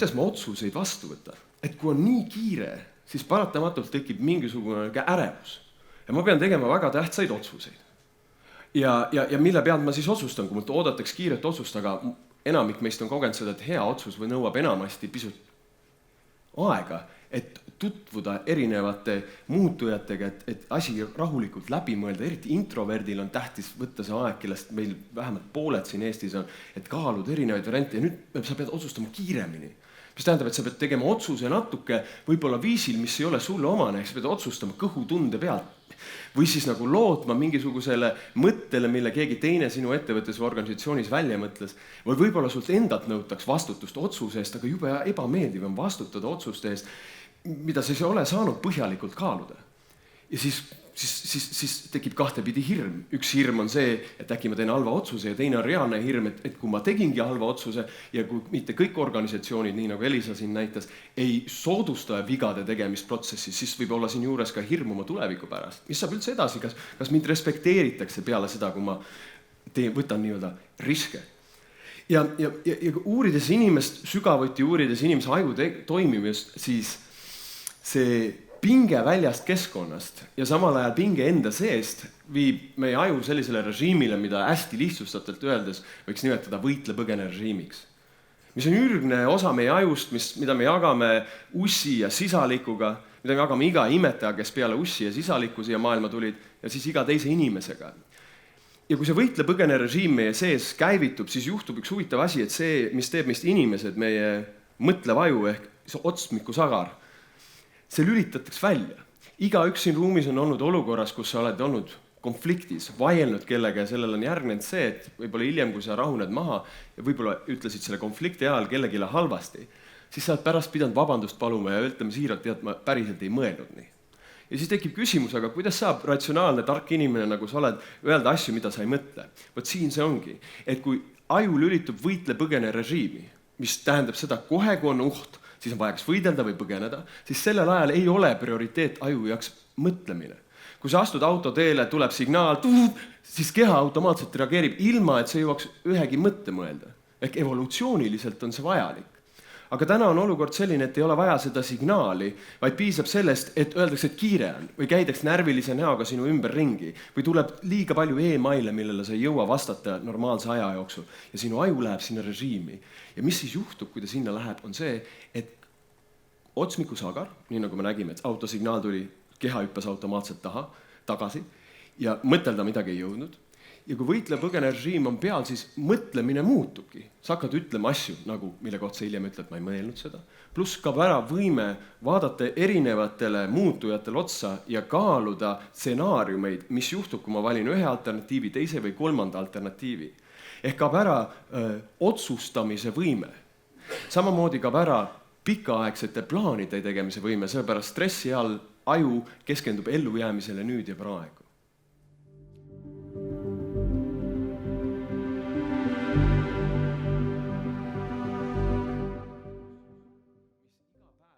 kuidas ma otsuseid vastu võtan. Et kui on nii kiire, siis paratamatult tekib mingisugune ärevus. Ja ma pean tegema väga tähtsaid otsuseid. Ja mille pealt ma siis otsustan, kui mult oodataks kiiret otsust, aga enamik meist on kogenud seda, et hea otsus või nõuab enamasti pisut aega, et tutvuda erinevate muutujatega, et asi rahulikult läbi mõelda, eriti introverdil on tähtis võtta see aeg, kellest meil vähemalt pooled siin Eestis on, et kaaluda erinevaid variante ja nüüd sa pead otsustama kiiremini. Mis tähendab, et sa pead tegema otsuse natuke võib-olla viisil, mis ei ole sulle omane, sa pead otsustama kõhutunde pealt. Või siis nagu lootma mingisugusele mõttele, mille keegi teine sinu ettevõttes või organisatsioonis välja mõtles. Või võib-olla sult endalt nõutaks vastutust otsuse eest, aga jube ebameeldiv on vastutada otsuste eest, mida sa ei ole saanud põhjalikult kaaluda. Ja siis tekib kahtepidi hirm. Üks hirm on see, et äkki ma teen halva otsuse ja teine on reaalne hirm, et kui ma tegingi halva otsuse ja kui mitte kõik organisatsioonid, nii nagu Elisa siin näitas, ei soodusta vigade tegemisprotsessi, siis võib olla siin juures ka hirm oma tuleviku pärast. Mis saab üldse edasi, kas mind respekteeritakse peale seda, kui ma võtan nii-öelda riske. Ja uurides inimest, sügavuti uurides inimese aju toimimist, siis see pinge väljast keskkonnast ja samal ajal pinge enda seest viib meie aju sellisele režiimile, mida hästi lihtsustatult öeldes võiks nimetada võitle-põgene režiimiks. Mis on ürgne osa meie ajust, mida me jagame ussi ja sisalikuga, mida me jagame iga imetaja, kes peale ussi ja sisaliku siia maailma tulid, ja siis iga teise inimesega. Ja kui see võitle-põgene režiim meie sees käivitub, siis juhtub üks huvitav asi, et see, mis teeb meist inimesed, meie mõtlev aju ehk see otsmiku sagar, see lülitatakse välja. Igaüks siin ruumis on olnud olukorras, kus sa oled olnud konfliktis, vaielnud kellega ja sellel on järgnenud see, et võib-olla hiljem, kui sa rahuned maha ja võib-olla ütlesid selle konflikti ajal kellegile halvasti, siis sa oled pärast pidanud vabandust paluma ja ütlema siiralt, et ma päriselt ei mõelnud nii. Ja siis tekib küsimus, aga kuidas saab ratsionaalne, tark inimene, nagu sa oled, öelda asju, mida sa ei mõtle? Võt siin see ongi, et kui aju lülitub võitle-põgene režiimi, mis tähendab seda, kohe kui on oht, siis on vaja kas võidelda või põgeneda, siis sellel ajal ei ole prioriteet aju jaoks mõtlemine. Kui sa astud autoteele, tuleb signaal, siis keha automaatselt reageerib ilma, et see jõuaks ühegi mõtte mõelda. Ehk evolutsiooniliselt on see vajalik. Aga täna on olukord selline, et ei ole vaja seda signaali, vaid piisab sellest, et öeldakse, et kiire on või käidaks närvilise näoga sinu ümber ringi või tuleb liiga palju e-maile, millele sa ei jõua vastata normaalse aja jooksul ja sinu aju läheb sinna režiimi. Ja mis siis juhtub, kui ta sinna läheb, on see, et otsmiku sagar, nii nagu me nägime, et autosignaal tuli, keha hüppas automaatselt tagasi ja mõtelda midagi ei jõudnud. Ja kui võitle-põgene režiim on peal, siis mõtlemine muutubki. Sa hakkad ütlema asju, nagu mille kohta sa hiljem ütled, ma ei mõelnud seda. Pluss ka ära võime vaadata erinevatele muutujatele otsa ja kaaluda stsenaariumeid, mis juhtub, kui ma valin ühe alternatiivi, teise või kolmanda alternatiivi. Ehk kaob ära otsustamise võime. Samamoodi kaob ära pikaaegsete plaanide tegemise võime, sellepärast stressi all aju keskendub ellujäämisele nüüd ja praegu.